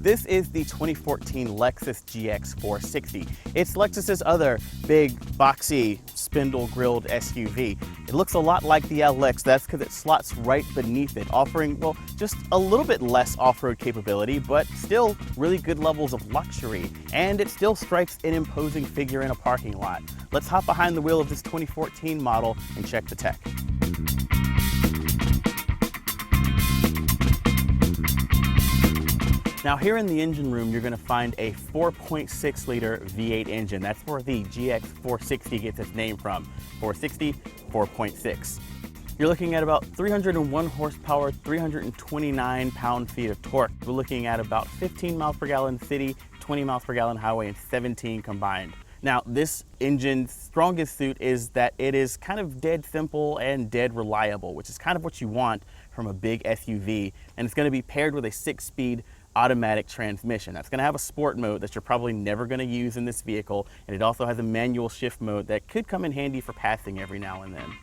This is the 2014 Lexus GX 460. It's Lexus's other big, boxy, spindle-grilled SUV. It looks a lot like the LX, that's because it slots right beneath it, offering, well, just a little bit less off-road capability, but still really good levels of luxury. And it still strikes an imposing figure in a parking lot. Let's hop behind the wheel of this 2014 model and check the tech. Now here in the engine room, you're going to find a 4.6 liter V8 engine. That's where the GX 460 gets its name from. 460, 4.6. You're looking at about 301 horsepower, 329 pound-feet of torque. We're looking at about 15 miles per gallon city, 20 miles per gallon highway, and 17 combined. Now, this engine's strongest suit is that it is kind of dead simple and dead reliable, which is kind of what you want from a big SUV. And it's going to be paired with a 6-speed automatic transmission. That's going to have a sport mode that you're probably never going to use in this vehicle, and it also has a manual shift mode that could come in handy for passing every now and then.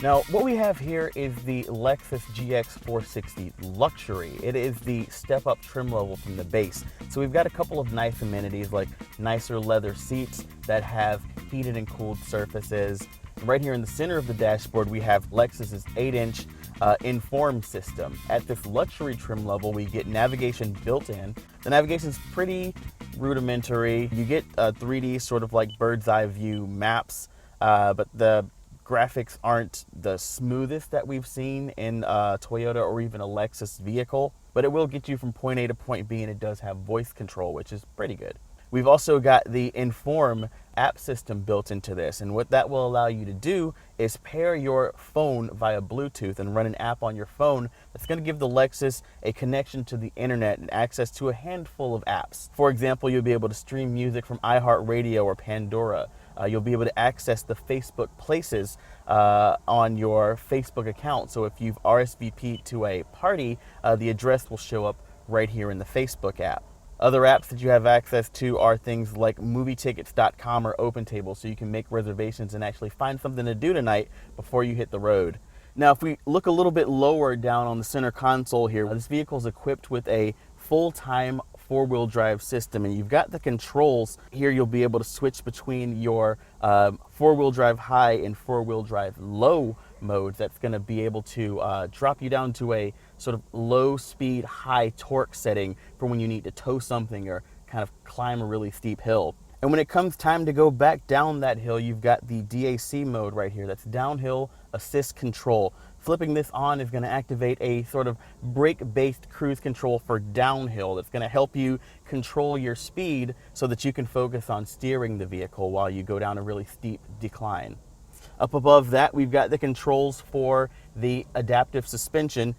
Now, what we have here is the Lexus GX 460 Luxury. It is the step-up trim level from the base. So we've got a couple of nice amenities like nicer leather seats that have heated and cooled surfaces. Right here in the center of the dashboard, we have Lexus's 8-inch Inform system. At this luxury trim level, we get navigation built in. The navigation's pretty rudimentary. You get 3D sort of like bird's eye view maps, but the graphics aren't the smoothest that we've seen in a Toyota or even a Lexus vehicle, but it will get you from point A to point B, and it does have voice control, which is pretty good. We've also got the Inform app system built into this, and what that will allow you to do is pair your phone via Bluetooth and run an app on your phone that's going to give the Lexus a connection to the internet and access to a handful of apps. For example, you'll be able to stream music from iHeartRadio or Pandora. You'll be able to access the Facebook Places on your Facebook account. So if you've RSVP'd to a party, the address will show up right here in the Facebook app. Other apps that you have access to are things like movietickets.com or OpenTable, so you can make reservations and actually find something to do tonight before you hit the road. Now, if we look a little bit lower down on the center console here, this vehicle is equipped with a full-time four-wheel drive system, and you've got the controls here. You'll be able to switch between your four-wheel drive high and four-wheel drive low modes. That's going to be able to drop you down to a sort of low speed, high torque setting for when you need to tow something or kind of climb a really steep hill. And when it comes time to go back down that hill, you've got the DAC mode right here. That's downhill assist control. Flipping this on is going to activate a sort of brake-based cruise control for downhill that's going to help you control your speed so that you can focus on steering the vehicle while you go down a really steep decline. Up above that, we've got the controls for the adaptive suspension.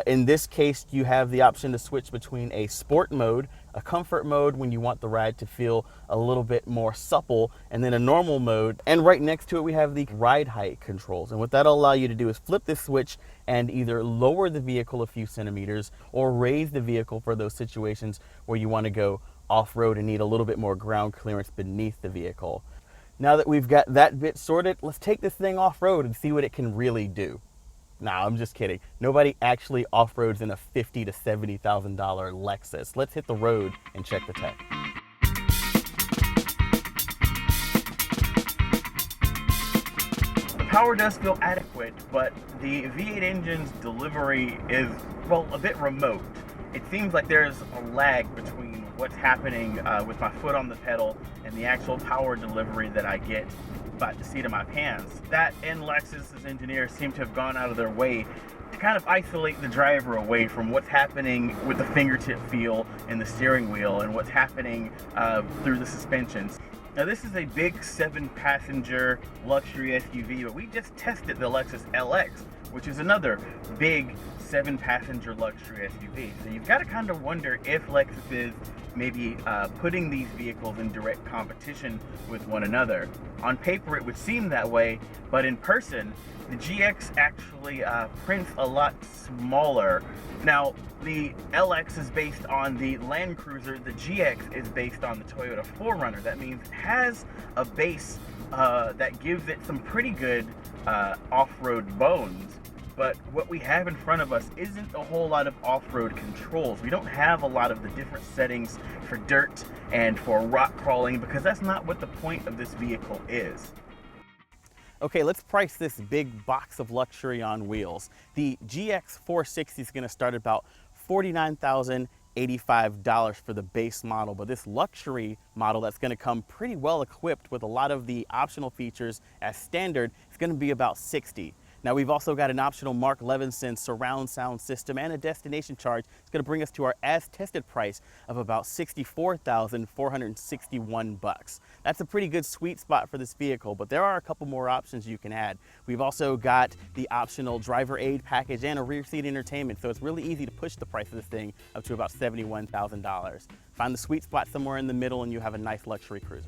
In this case, you have the option to switch between a sport mode, a comfort mode when you want the ride to feel a little bit more supple, and then a normal mode. And right next to it, we have the ride height controls. And what that'll allow you to do is flip this switch and either lower the vehicle a few centimeters or raise the vehicle for those situations where you want to go off-road and need a little bit more ground clearance beneath the vehicle. Now that we've got that bit sorted, let's take this thing off-road and see what it can really do. Nah, I'm just kidding. Nobody actually off-roads in a $50,000 to $70,000 Lexus. Let's hit the road and check the tech. The power does feel adequate, but the V8 engine's delivery is, well, a bit remote. It seems like there's a lag between what's happening with my foot on the pedal and the actual power delivery that I get by the seat of my pants. That and Lexus's engineers seem to have gone out of their way to kind of isolate the driver away from what's happening with the fingertip feel in the steering wheel and what's happening through the suspensions. Now this is a big 7-passenger luxury SUV, but we just tested the Lexus LX, which is another big 7-passenger luxury SUV. So you've got to kind of wonder if Lexus is maybe putting these vehicles in direct competition with one another. On paper it would seem that way, but in person the GX actually prints a lot smaller. Now the LX is based on the Land Cruiser, the GX is based on the Toyota 4Runner. That means it has a base that gives it some pretty good off-road bones. but what we have in front of us isn't a whole lot of off-road controls. We don't have a lot of the different settings for dirt and for rock crawling, because that's not what the point of this vehicle is. Okay, let's price this big box of luxury on wheels. The GX 460 is going to start at about $49,085 for the base model, but this luxury model that's going to come pretty well equipped with a lot of the optional features as standard is going to be about $60,000. Now we've also got an optional Mark Levinson surround sound system and a destination charge. It's going to bring us to our as tested price of about $64,461. That's a pretty good sweet spot for this vehicle, but there are a couple more options you can add. We've also got the optional driver aid package and a rear seat entertainment, so it's really easy to push the price of this thing up to about $71,000. Find the sweet spot somewhere in the middle and you have a nice luxury cruiser.